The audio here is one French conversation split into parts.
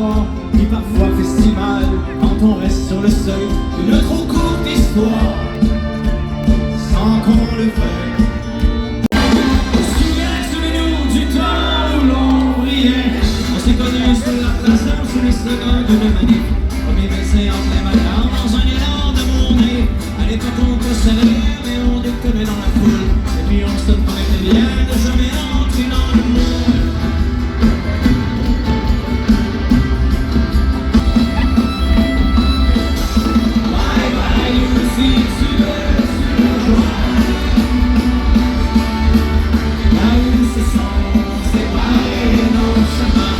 soir, puis parfois festival, quand on reste sur le seuil d'une trop courte histoire, sans qu'on le veuille. Souvenez-nous du temps où l'on brillait, on s'est connus sur la place sous les slogans d'une manif. Premier médecin en plein matin, dans un élan d'amour né. À l'époque on se serrait, mais on déconnait dans la foule. Et puis on se promettait bien de jamais entrer dans le monde. Bye bye Lucie, tu es sur le joie. Là où se sont séparés nos chemins.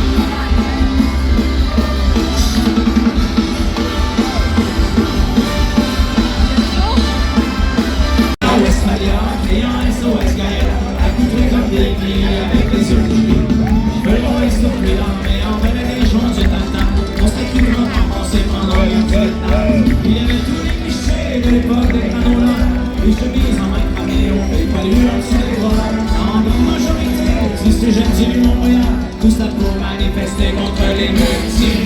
Avec les yeux qui veulent voir souffler là, mais en vrai les gens du tata, on s'est cru vraiment, on s'est pendant le temps. Il y avait tous les clichés de l'époque des canons là, les chemises en main cramée, on fait pas l'huile sur les bras. En grande majorité, si c'est jeune du Montréal, tout ça pour manifester contre les multinationales.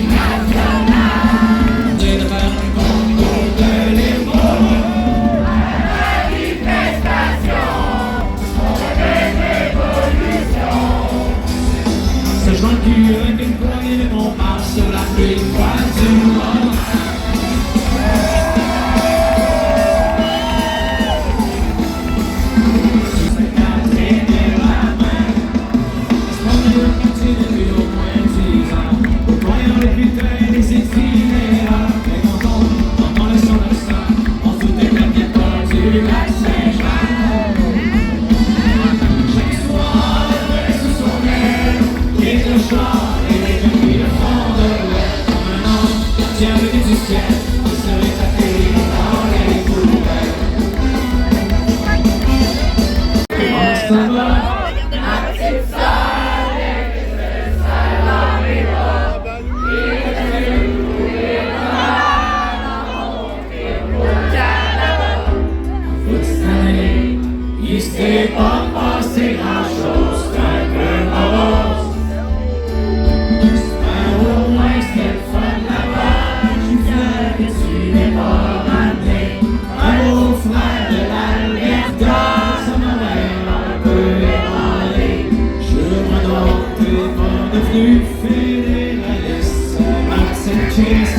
J'ai de faire un concours de l'époque. Ce joint de cul avec une poignée de mon marche sur la pluie froide du monde. Sous cette Catherine et la main, se promener au quartier depuis au moins 10 ans. Au coin des putains des itinéraires. Mais quand on entend le son de ça, on se doutait que la bientôt du lac Saint-Jean. Chaque soir, elle sous son aile. Et le char, et les filles de fond de l'ouest. Comme un ange, gardien venu du ciel, qui serait atterri dans les poubelles. Comment ça va? Ma petite sœur, et ça dans mes bras. Et je voulais pas dans mon film au Canada. Cette année, il s'est pas passé grand-chose, c'est un peu morose. Devenu fédéraliste, Martin Kiss,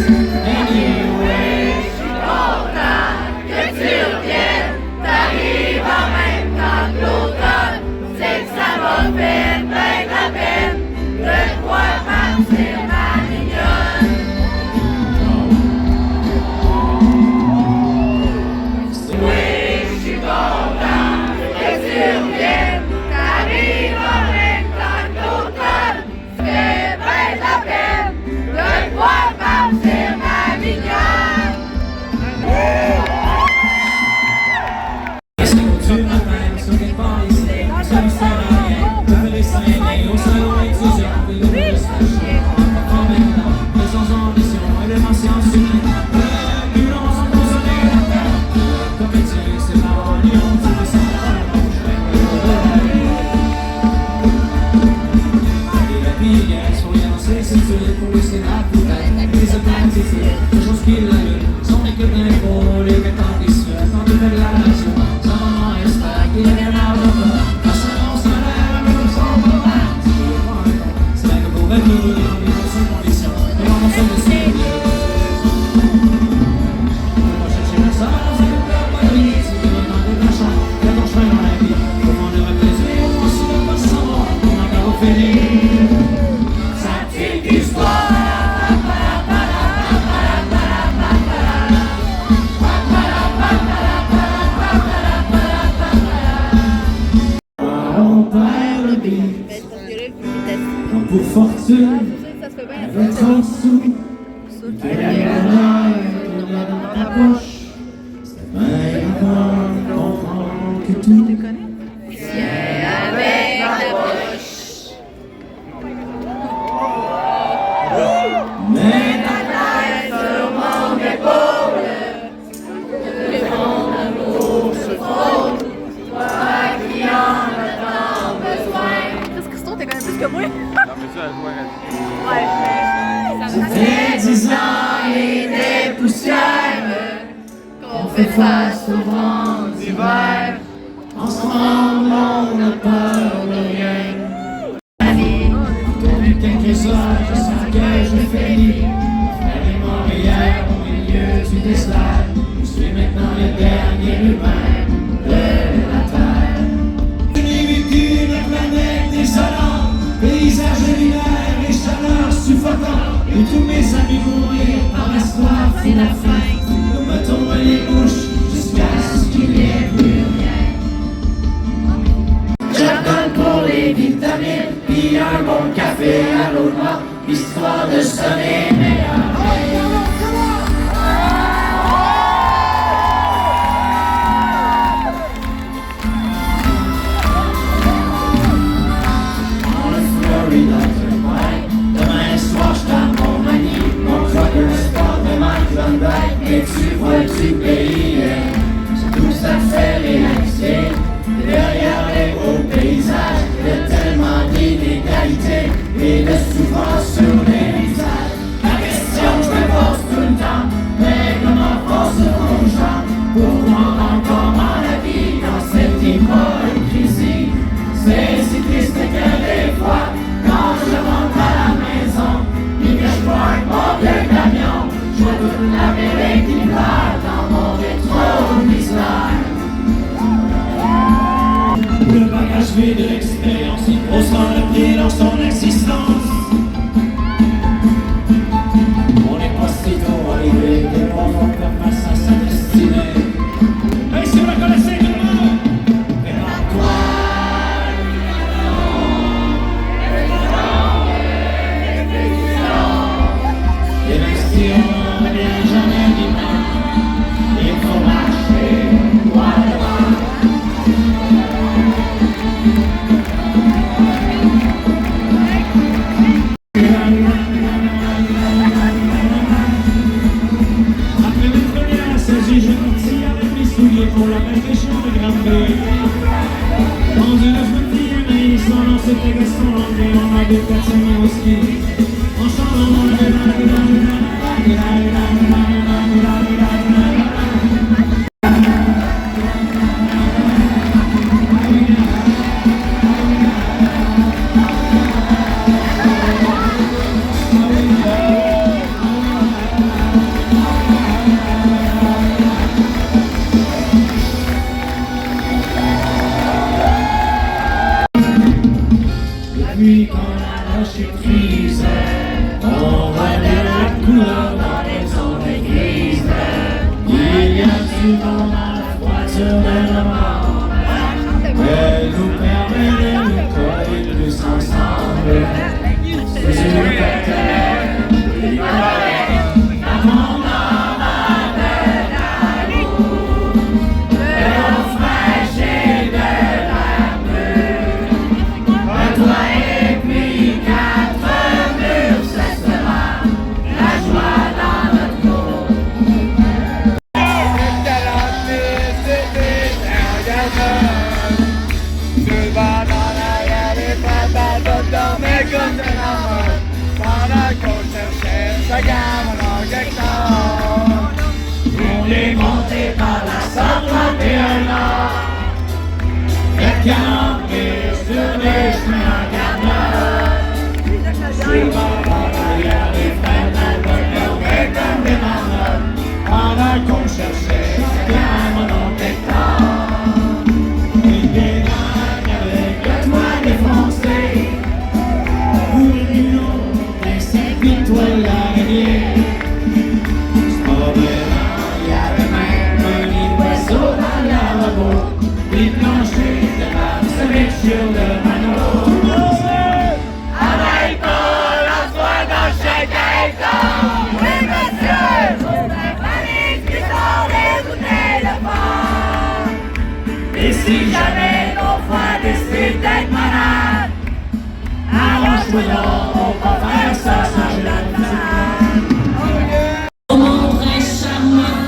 anyway. Je suis content que tu reviennes, t'arrives en même temps que l'automne. C'est que ça m'a fait bien la peine de voir partir ma mignonne. Oui, je suis content que tu reviennes, t'arrives en même temps que l'automne. C'est bien la peine de voir partir ma mignonne. Est-ce que tu m'appelles sur quelque part ici? Ça ne sert à rien de me laisser aller au salon exigeant. Oui, le monde se lâche en même temps. Mais sans ambition et de conscience humaine. Le bureau sans consommer la terre. Comme tu sais, c'est pas un lion, tu le sens pas le rouge. Et puis, ils sont bien lancés, c'est sûr, pour laisser la poubelle. Les authenticités, les choses qui l'allument, sont des que d'impôts, les vêtements qui se font, quand tu fais de la nation. Sans maman espère qu'il y a rien à revoir. Quand ça on se lève, nous sommes pas. C'est là que pour être heureux, on est dans ces conditions. Et on se laisse aller. On va chercher la salle, c'est le peur, pas de vie. Si tu veux demander ta chambre, fais ton chemin dans la vie. Pour prendre le plaisir, on s'y va pas savoir. On a qu'à refaire sa petite histoire. On perd le beat. Comme pour fortune, avec trop de sous. Et la galère dans ta poche. C'est bien avant de comprendre que tout Viens avec la poche. mais Ta tête sur mon épaule. Les bons amours se frôlent. Toi qui en as tant besoin. Chris Christo, t'es quand même plus que moi. Non, mais ça, elle jouait. Ouais, mais ça Des 10 ans et des poussières, qu'on fait face au vent d'hiver. ensemble on n'a peur de rien. Ami, Depuis quelques heures, je sens que je faillis. Frère et Montréal au milieu du désert. Je suis maintenant le dernier humain de la Terre. Je n'ai vécu la planète désolante, paysage lunaire et chaleur suffocante. Et tous mes amis mourir par la soif et la faim. Nous me tombent les bouches jusqu'à ce qu'il n'y ait plus rien. J'attends pour les vitamines, puis un bon café à l'eau noire, histoire de sonner meilleur. Demain soir, je tape mon manie, mon trucker sport de Mike Van Dyke. Et tu vois du pays, c'est tout ça fait réaliser. Derrière les beaux paysages, il y a tellement d'inégalités et de souffrance sur les visages. La question que je me pose tout le temps, mais comment force-t-on gens pour rendre encore la vie dans cette hypocrisie? C'est si triste que des fois, quand je rentre à la maison, et que je parque mon vieux camion, je vois toute l'Amérique qui pleure dans mon rétroviseur. Le bagage vide de l'expérience, il ressent le pied dans son existence. On n'est pas si tôt arrivé, que l'on va faire face à sa destinée. Hey, si vous la connaissez, tout le monde! Prépare-toi! Et même si on ne vient jamais vivant, il faut marcher droit devant. Après mes premières saisies, je partis avec mes souliers pour la belle région de Granby. Rendu là, je me dis un ami, son nom c'était Gaston Landry, on a deux personnes au ski. En chantant mon Depuis qu'on a lâché prise, on voit bien la couleur dans les ondes grises. Il y a du monde à la voiture de la mort. Elle nous permet de nous coller plus ensemble. C'est une fête, il paraît, à mon âme avec l'amour. De l'eau fraîche et de l'air pur. Un toit et puis 4 murs, ce sera la joie dans notre cour. On est monté par la 131 Nord. Le campé sur les chemins en garde. C'est pas par derrière les fenêtres, on est comme des marmottes. Pendant qu'on cherchait chacun mon nom d'hectare. Une bénagne avec le toit défoncé. Pour le bulot, des 5 étoiles l'araignée. C'est pas vraiment, il y avait même un nid d'oiseau dans le lavabo. Des planchers de base avec sur le panneau. Tout le monde sait! avec la foi dans chaque état. Oui, monsieur, vous m'avez qui sort des bouteilles de fort. Et si Jamais nos foi décide d'être malade. arrange-toi donc, on va faire ça sans gêne. Mon très charmant,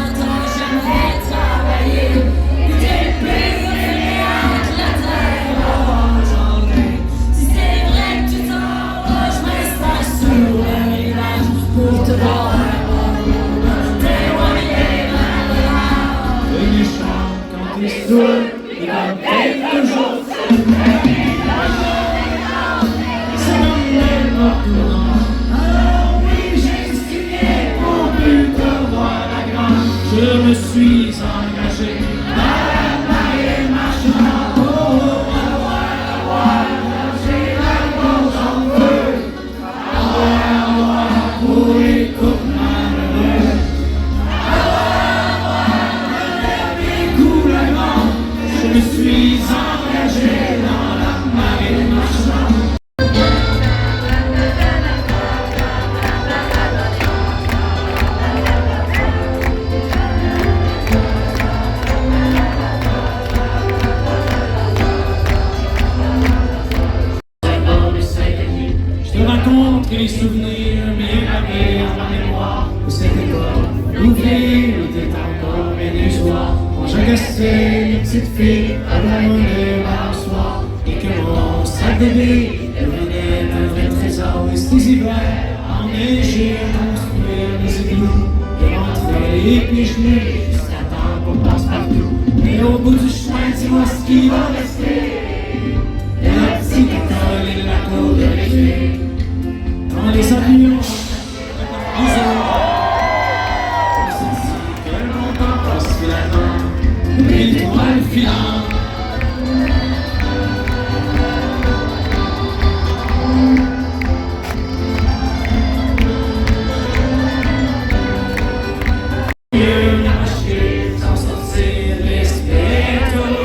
j'aimerais travailler. T'es plus avec la terre engendrée. Si c'est vrai que tu t'en vas, je m'installe sur le rivage. Les méchants, quand ils saoulent, ils vont quelque chose. C'est comme n'importe où. Alors oui, j'ai signé pour plus te voir la grande. Je me suis engagé dans la marée marchande. Oh, j'ai la gorge en feu. Pour les coupes malheureux. Je me suis engagé dans la marée marchande. Je te raconte les souvenirs bien gravés en ma mémoire de cette école où vivre était encore bien des soirs. Quand j'agaçais les petites filles à mon soir et que mon sac de billes devenait un vrai trésor. Et ces hivers enneigés à construire des igloos, de rentrer les pieds gelés jusqu'à temps qu'on passe partout. Mais au bout du chemin, dis-moi ce qui va rester. Et la petite école et la cour de récré. Dans les avions, on s'est dit que mon temps passe finalement. L'étoile filante. Sans sortir, respirer tout.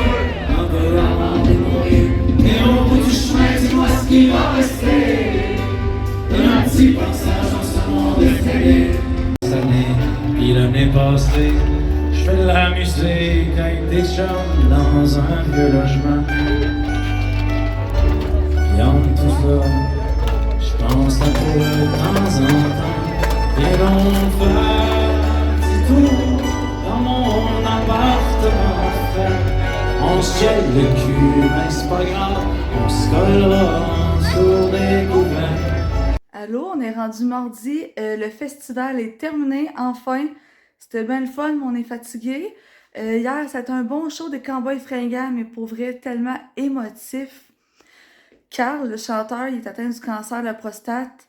Un peu avant de mourir. Et au bout du chemin, dis-moi ce qui va rester. Un petit passage dans ce monde effrayé. Puis l'année passée, je fais de la musique avec des chums dans un vieux logement. Et entre tout ça, je pense à toi de temps en temps. Et l'on fait un petit tour dans mon appartement fait. On se gèle le cul, mais c'est pas grave, on se collera sur des couverts. Allô, on est rendu mardi, le festival est terminé, enfin. C'était bien le fun, mais on est fatigué. Hier, c'était un bon show des Cowboys Fringants, mais pour vrai, tellement émotif. Carl, le chanteur, il est atteint du cancer de la prostate,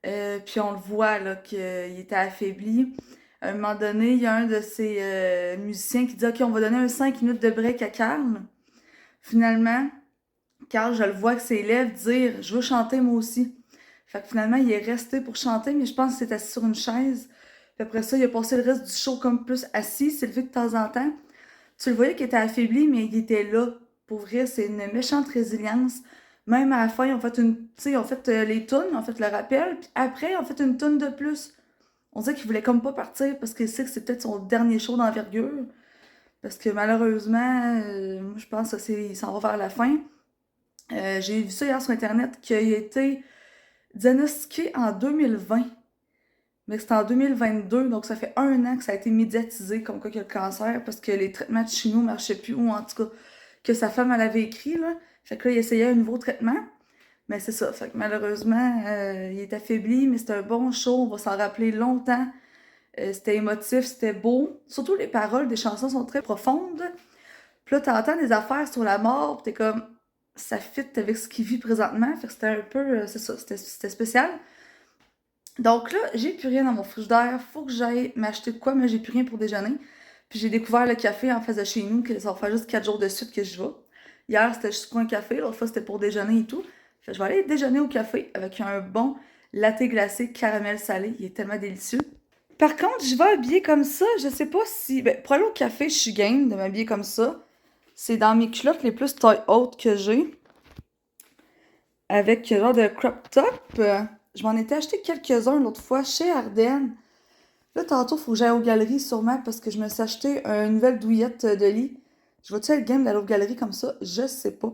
puis on le voit là, qu'il était affaibli. À un moment donné, il y a un de ses musiciens qui dit « Ok, on va donner un 5 minutes de break à Carl. » Finalement, Carl, je le vois que ses lèvres dire « Je veux chanter moi aussi. » Fait que finalement, il est resté pour chanter, mais je pense qu'il s'est assis sur une chaise. Puis après ça, il a passé le reste du show comme plus assis, s'est levé de temps en temps. Tu le voyais qu'il était affaibli, mais il était là. Pour vrai, c'est une méchante résilience. Même à la fin, ils ont fait une. Tu sais, ils ont fait les tunes, ils ont fait le rappel, puis après, ils ont fait une tune de plus. On dirait qu'il voulait comme pas partir parce qu'il sait que c'est peut-être son dernier show d'envergure. Parce que malheureusement, moi je pense que il s'en va vers la fin. J'ai vu ça hier sur Internet qu'il a été diagnostiqué en 2020. Mais c'était en 2022, donc ça fait 1 an que ça a été médiatisé comme quoi qu'il y a le cancer parce que les traitements de chimio ne marchaient plus, ou en tout cas que sa femme elle avait écrit, là. Fait que là, il essayait un nouveau traitement. Mais c'est ça, fait que malheureusement, il est affaibli, mais c'était un bon show, on va s'en rappeler longtemps. C'était émotif, c'était beau. Surtout les paroles des chansons sont très profondes. Puis là, t'entends des affaires sur la mort, pis t'es comme, ça fit avec ce qu'il vit présentement. Fait que c'était un peu, c'est ça, c'était spécial. Donc là, j'ai plus rien dans mon frigidaire. Faut que j'aille m'acheter de quoi, mais j'ai plus rien pour déjeuner. Puis j'ai découvert le café en face de chez nous, que ça va faire juste 4 jours de suite que je vais. Hier, c'était juste pour un café, l'autre fois, c'était pour déjeuner et tout. Fait que je vais aller déjeuner au café avec un bon latte glacé caramel salé. Il est tellement délicieux. Par contre, je vais habiller comme ça. Je sais pas si... Ben, pour aller au café, je suis game de m'habiller comme ça. C'est dans mes culottes les plus taille haute que j'ai. Avec genre de crop top. Je m'en étais acheté quelques-uns l'autre fois chez Ardennes. Là, tantôt, il faut que j'aille aux galeries sûrement parce que je me suis acheté une nouvelle douillette de lit. Je vais-tu être game d'aller aux galeries comme ça? Je sais pas.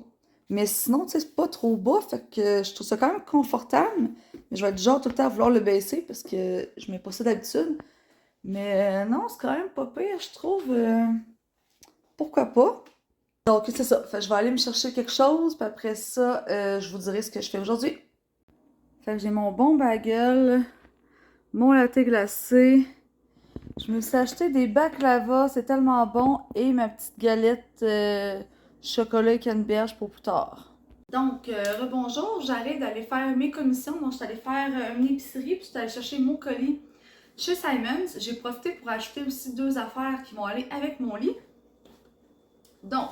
Mais sinon, tu sais, c'est pas trop bas, fait que je trouve ça quand même confortable. Mais je vais être genre tout le temps à vouloir le baisser parce que je mets pas ça d'habitude. Mais non, c'est quand même pas pire, je trouve. Pourquoi pas? Donc, c'est ça. Fait que je vais aller me chercher quelque chose, puis après ça, je vous dirai ce que je fais aujourd'hui. Fait que j'ai mon bon bagel mon latte glacé. Je me suis acheté des baklava, c'est tellement bon. Et ma petite galette chocolat et canneberge pour plus tard. Donc, rebonjour, j'arrête d'aller faire mes commissions. Donc, je suis allée faire une épicerie, puis je suis allée chercher mon colis chez Simons. J'ai profité pour acheter aussi 2 affaires qui vont aller avec mon lit. Donc,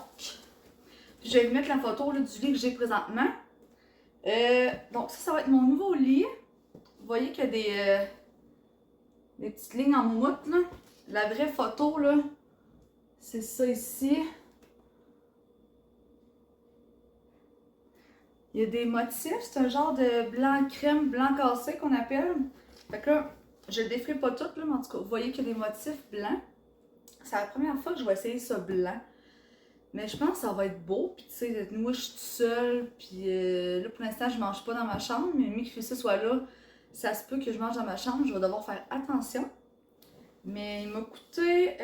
je vais vous mettre la photo là, du lit que j'ai présentement. Donc, ça va être mon nouveau lit. Vous voyez qu'il y a des petites lignes en moumoute, là. La vraie photo, là, c'est ça ici. Il y a des motifs, c'est un genre de blanc crème, blanc cassé qu'on appelle. Fait que là, je le défais pas tout, là, mais en tout cas, vous voyez qu'il y a des motifs blancs. C'est la première fois que je vais essayer ça blanc. Mais je pense que ça va être beau. Puis tu sais, moi je suis toute seule. Puis là, pour l'instant, je mange pas dans ma chambre. Mais mieux que ça soit là, ça se peut que je mange dans ma chambre. Je vais devoir faire attention. Mais il m'a coûté...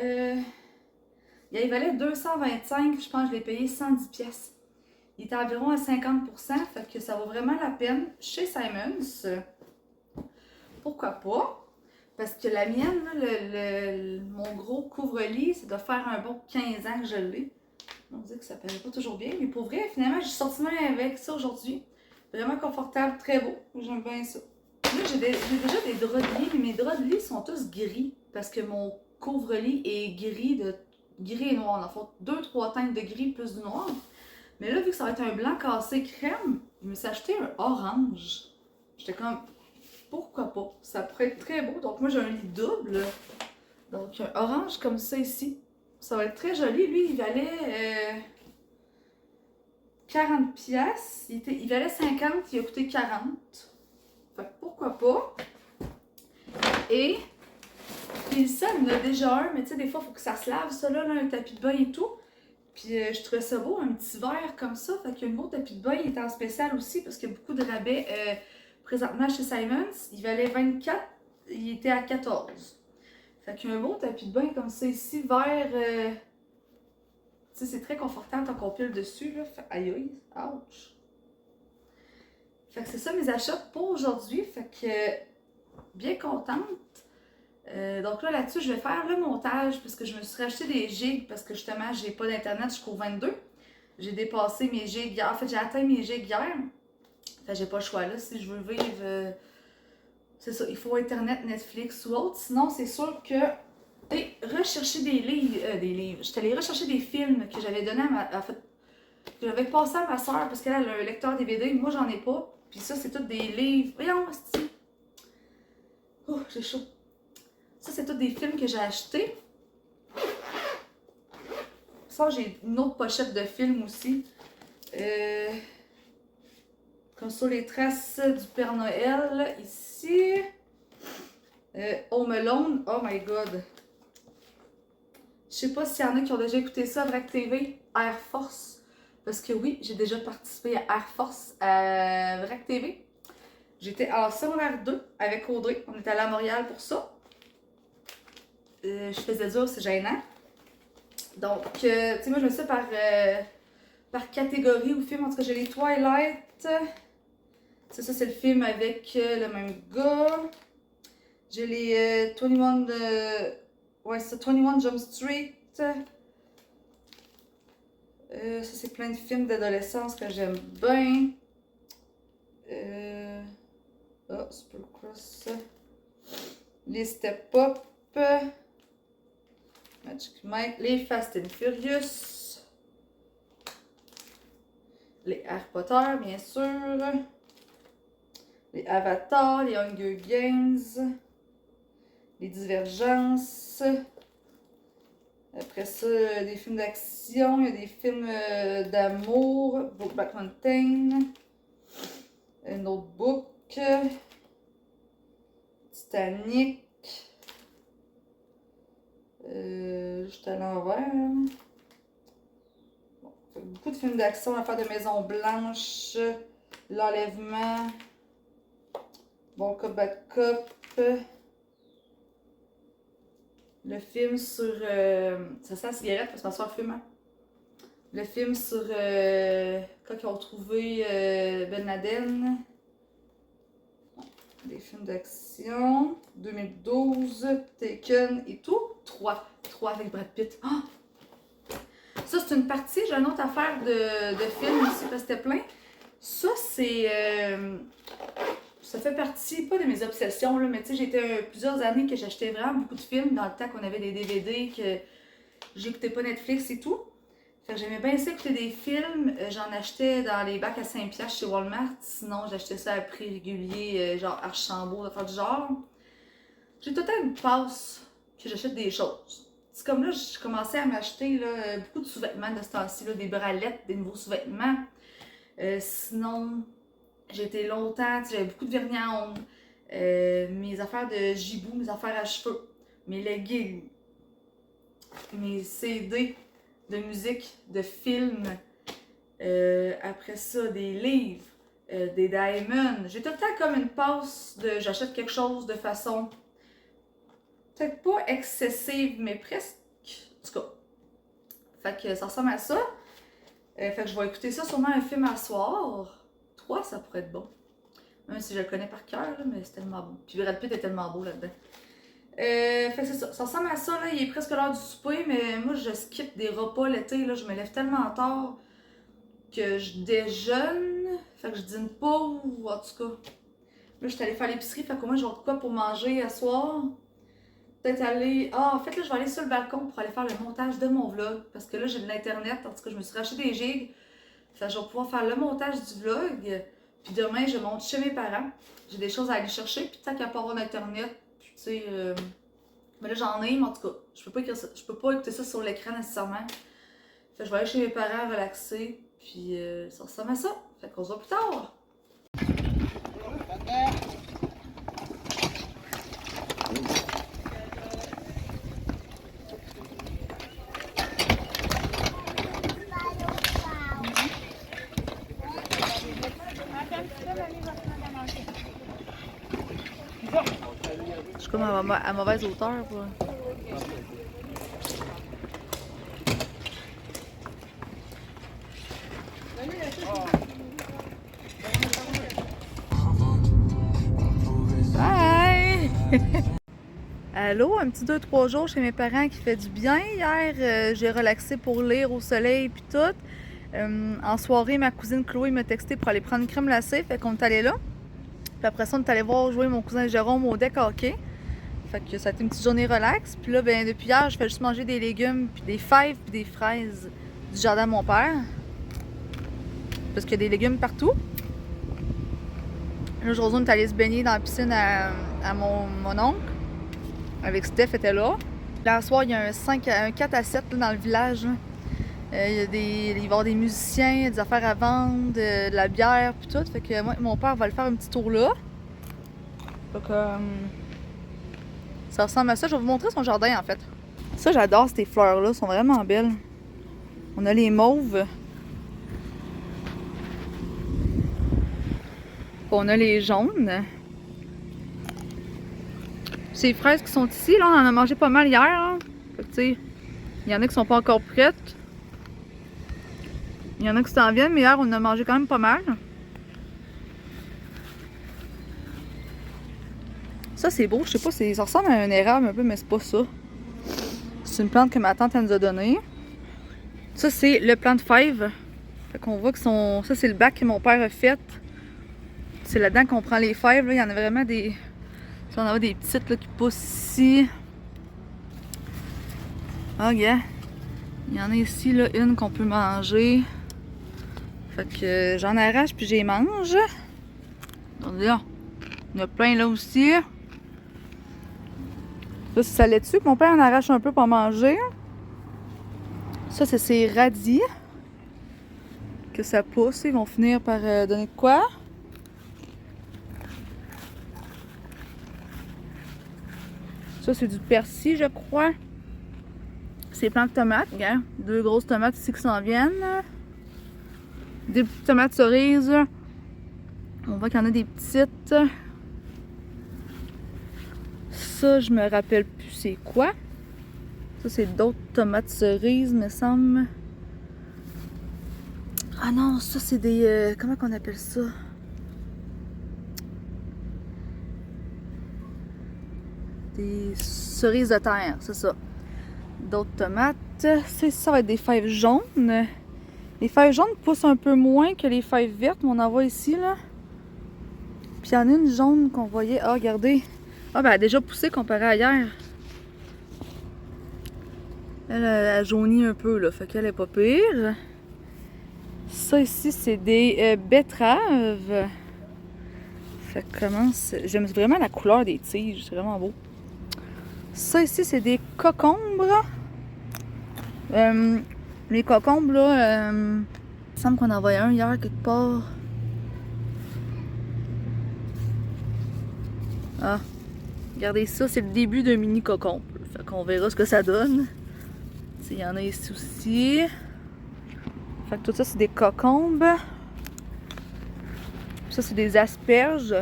il valait 225. Je pense que je l'ai payé 110 pièces. Il était environ à 50%, fait que ça vaut vraiment la peine chez Simons. Pourquoi pas? Parce que la mienne, là, mon gros couvre-lit, ça doit faire un bon 15 ans que je l'ai. On dit que ça paraît pas toujours bien, mais pour vrai, finalement, j'ai sorti même avec ça aujourd'hui. Vraiment confortable, très beau. J'aime bien ça. Là, j'ai déjà des draps de lit, mais mes draps de lit sont tous gris. Parce que mon couvre-lit est gris et noir. Dans le fond, 2-3 teintes de gris plus du noir. Mais là, vu que ça va être un blanc cassé crème, je me suis acheté un orange. J'étais comme, pourquoi pas? Ça pourrait être très beau. Donc moi, j'ai un lit double. Donc un orange comme ça ici. Ça va être très joli. Lui, il valait 40 pièces. Il valait 50, il a coûté 40. Fait que pourquoi pas? Et puis ça, il y en a déjà un, mais tu sais, des fois, il faut que ça se lave, ça là, un tapis de bain et tout. Puis je trouvais ça beau, un petit verre comme ça. Fait que le nouveau tapis de bain il est en spécial aussi parce qu'il y a beaucoup de rabais présentement chez Simons. Il valait 24, il était à 14. Fait qu'il y a un beau tapis de bain comme ça ici, vert. Tu sais, c'est très confortable quand on pile dessus. Là. Fait, aïe aïe, ouch. Fait que c'est ça mes achats pour aujourd'hui. Fait que bien contente. Donc là-dessus, je vais faire le montage puisque je me suis racheté des gigs parce que justement, j'ai pas d'internet jusqu'au 22. J'ai dépassé mes gigs hier. En fait, j'ai atteint mes gigs hier. Fait que j'ai pas le choix là. Si je veux vivre, c'est ça, il faut internet, Netflix ou autre. Sinon, c'est sûr que rechercher des livres. J'étais allée rechercher des films que j'avais donné à que j'avais passé à ma soeur parce qu'elle a un lecteur DVD. Moi, j'en ai pas. Puis ça, c'est tous des livres. Voyons, c'est... Oh, j'ai chaud. Ça, c'est tous des films que j'ai achetés. Ça, j'ai une autre pochette de films aussi. Comme sur les traces du Père Noël, ici. Home Alone. Oh my god. Je sais pas s'il y en a qui ont déjà écouté ça à VRAC TV, Air Force. Parce que oui, j'ai déjà participé à Air Force à VRAC TV. J'étais en secondaire 2 avec Audrey. On était allé à Montréal pour ça. Je faisais dur, c'est gênant. Donc, tu sais, moi, je me suis par catégorie ou film. En tout cas, j'ai les Twilight. C'est ça, c'est le film avec le même gars. J'ai les 21 ouais, c'est 21 Jump Street. Ça, c'est plein de films d'adolescence que j'aime bien. Oh, Supercross. Les Step Up. Magic Mike, les Fast and Furious, les Harry Potter, bien sûr, les Avatar, les Hunger Games, les Divergences. Après ça, des films d'action, il y a des films d'amour, Brokeback Mountain, Notebook, Titanic. Juste à l'envers. Bon, beaucoup de films d'action, l'affaire de Maison Blanche, l'enlèvement, Bon Cop Bad Cop, le film sur... ça sent la cigarette parce que ma soeur fume. Hein? Le film sur quand ils ont trouvé Ben Laden. des films d'action. 2012, Taken et tout. 3 avec Brad Pitt. Ah! Ça, c'est une partie. J'ai une autre affaire de films aussi, parce que c'était plein. Ça, c'est... ça fait partie, pas de mes obsessions, là, mais tu sais, j'étais plusieurs années que j'achetais vraiment beaucoup de films dans le temps qu'on avait des DVD, que j'écoutais pas Netflix et tout. Fait que j'aimais bien ça écouter des films. J'en achetais dans les bacs à 5$ chez Walmart. Sinon, j'achetais ça à prix régulier, genre Archambault, de faire du genre. J'ai tout le temps une passe que j'achète des choses. C'est comme là, je commençais à m'acheter beaucoup de sous-vêtements de ce temps-ci, des bralettes, des nouveaux sous-vêtements. Sinon, j'ai été longtemps, j'avais beaucoup de vernis à ongles, mes affaires de gibou, mes affaires à cheveux, mes leggings, mes CD de musique, de films, après ça, des livres, des diamonds. J'ai tout le temps comme une passe de j'achète quelque chose de façon peut-être pas excessive, mais presque. En tout cas. Fait que ça ressemble à ça. Fait que je vais écouter ça sûrement un film à soir. 3, ça pourrait être bon. Même si je le connais par cœur, mais c'est tellement bon. Puis Brad Pitt est tellement beau là-dedans. Fait que c'est ça. Ça ressemble à ça, là. Il est presque l'heure du souper, mais moi, je skip des repas l'été, là. Je me lève tellement tard que je déjeune. Fait que je dîne pas, ou en tout cas. Là, je suis allée faire l'épicerie, fait qu'au moins, j'ai de quoi pour manger à soir. Peut-être aller... Ah, en fait, là, je vais aller sur le balcon pour aller faire le montage de mon vlog. Parce que là, j'ai de l'internet. En tout cas, je me suis racheté des gigs. Fait que je vais pouvoir faire le montage du vlog. Puis demain, je monte chez mes parents. J'ai des choses à aller chercher. Puis tant qu'à pas avoir d'internet, puis tu sais... Mais là, j'en ai, mais en tout cas, je peux pas écouter ça sur l'écran nécessairement. Fait que je vais aller chez mes parents, relaxer. Puis ça ressemble à ça. Fait qu'on se voit plus tard. Je suis comme à mauvaise hauteur. Quoi. Bye! Allô, un petit 2-3 jours chez mes parents qui fait du bien. Hier, j'ai relaxé pour lire au soleil puis tout. En soirée, ma cousine Chloé m'a texté pour aller prendre une crème glacée, fait qu'on est allé là. Puis après ça, on est allé voir jouer mon cousin Jérôme au deck hockey. Fait que ça a été une petite journée relax. Puis là, ben depuis hier, je fais juste manger des légumes, puis des fèves, puis des fraises du jardin de mon père. Parce qu'il y a des légumes partout. Là, aujourd'hui, on est allé se baigner dans la piscine à mon oncle. Avec Steph, était là. Là, ce soir, il y a un 4 à 7 là, dans le village. Là. Il va y avoir des musiciens, des affaires à vendre, de la bière, puis tout. Fait que moi et mon père va le faire un petit tour là. Fait que ça ressemble à ça. Je vais vous montrer son jardin en fait. Ça, j'adore ces fleurs-là. Elles sont vraiment belles. On a les mauves. On a les jaunes. Ces fraises qui sont ici, là, on en a mangé pas mal hier. Hein. Fait que tu sais, il y en a qui sont pas encore prêtes. Il y en a qui s'en viennent, mais hier, on en a mangé quand même pas mal. Ça, c'est beau. Je sais pas, ça ressemble à un érable un peu, mais c'est pas ça. C'est une plante que ma tante elle nous a donnée. Ça, c'est le plant de fèves. Fait qu'on voit que ça, c'est le bac que mon père a fait. C'est là-dedans qu'on prend les fèves. Là. Il y en a vraiment des... On en a des petites là, qui poussent ici. Ah, yeah. Il y en a ici, là, une qu'on peut manger. Fait que j'en arrache puis j'y mange. Donc là, il y en a plein là aussi. Ça, c'est sa laitue que mon père en arrache un peu pour manger. Ça, c'est ses radis. Que ça pousse. Ils vont finir par donner de quoi? Ça, c'est du persil, je crois. C'est plein de tomates. Regarde, 2 grosses tomates ici qui s'en viennent. Des petites tomates cerises. On voit qu'il y en a des petites. Ça, je me rappelle plus c'est quoi. Ça, c'est d'autres tomates cerises, me semble. Ah non, ça, c'est des... comment qu'on appelle ça? Des cerises de terre, c'est ça. D'autres tomates. Ça va être des fèves jaunes. Les fèves jaunes poussent un peu moins que les fèves vertes, mais on en voit ici, là. Puis il y en a une jaune qu'on voyait. Ah, regardez. Ah, ben elle a déjà poussé comparé à hier. Elle a jauni un peu, là. Fait qu'elle est pas pire. Ça ici, c'est des betteraves. Fait que j'aime vraiment la couleur des tiges. C'est vraiment beau. Ça ici, c'est des cocombres. Les cocombres, là, il me semble qu'on en voyait un hier quelque part. Ah, regardez ça, c'est le début d'un mini cocombre. Fait qu'on verra ce que ça donne. Il y en a ici aussi. Fait que tout ça, c'est des cocombres. Ça, c'est des asperges.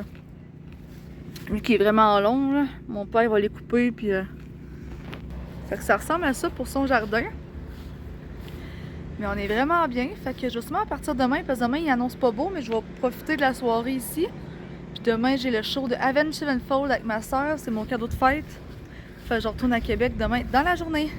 Lui qui est vraiment long, là. Mon père va les couper, puis... Fait que ça ressemble à ça pour son jardin. Mais on est vraiment bien. Fait que justement, à partir de demain, parce que demain, il annonce pas beau, mais je vais profiter de la soirée ici. Puis demain, j'ai le show de Avenged Sevenfold avec ma soeur. C'est mon cadeau de fête. Fait que je retourne à Québec demain dans la journée.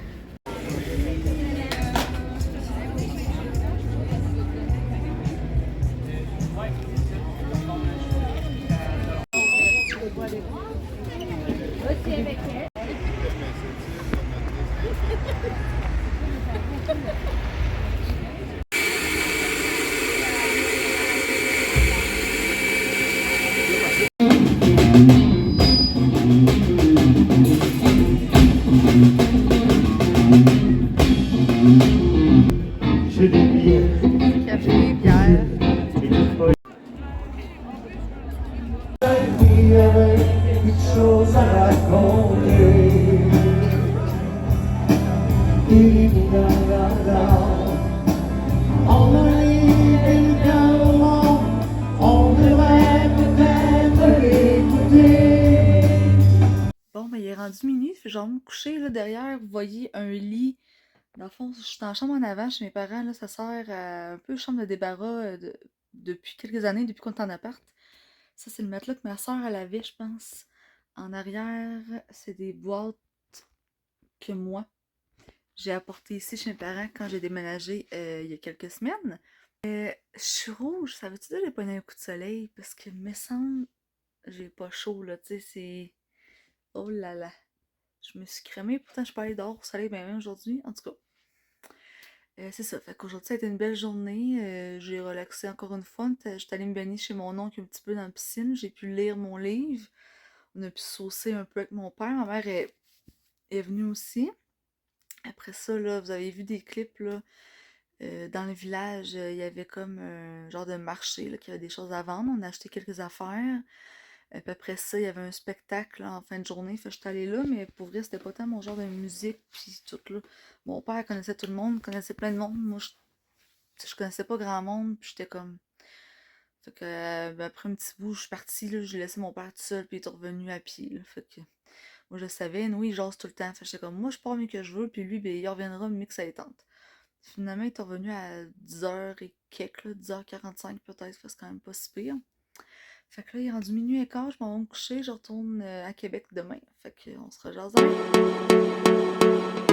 Café, bière. Bon, ben il est rendu minuit, fait genre me coucher là derrière, vous voyez un lit. Dans le fond, je suis dans la chambre en avant chez mes parents, là, ça sert à un peu chambre de débarras depuis quelques années, depuis qu'on est en appart. Ça, c'est le matelas que ma soeur elle avait, je pense. En arrière, c'est des boîtes que moi, j'ai apportées ici chez mes parents quand j'ai déménagé il y a quelques semaines. Je suis rouge, ça veut-tu dire que j'ai pas eu un coup de soleil? Parce que me semble, j'ai pas chaud, là, tu sais, c'est... Oh là là. Je me suis crémée, pourtant je suis pas allée dehors au soleil bien même aujourd'hui, en tout cas. C'est ça, fait qu'aujourd'hui ça a été une belle journée, j'ai relaxé encore une fois, j'étais allée me baigner chez mon oncle un petit peu dans la piscine, j'ai pu lire mon livre, on a pu saucer un peu avec mon père, ma mère est venue aussi. Après ça, là, vous avez vu des clips, là, dans le village, il y avait comme un genre de marché, là, qui avait des choses à vendre, on a acheté quelques affaires. Puis après ça, il y avait un spectacle là, en fin de journée. Fait que j'étais allée là, mais pour vrai, c'était pas tant mon genre de musique. Puis tout là. Mon père connaissait tout le monde, connaissait plein de monde. Moi, je connaissais pas grand monde. Puis j'étais comme. Fait que ben, après un petit bout, je suis partie. Là, j'ai laissé mon père tout seul. Puis il est revenu à pied. Là, fait que moi, je savais. Nous, il jase tout le temps. Fait que j'étais comme, moi, je pars mieux que je veux. Puis lui, ben, il reviendra mieux que ça les tente. Finalement, il est revenu à 10h et quelques, là, 10h45 peut-être. Fait que c'est quand même pas si pire. Fait que là, il est rendu minuit et quart, je m'en vais me coucher, je retourne à Québec demain. Fait qu'on se rejase demain.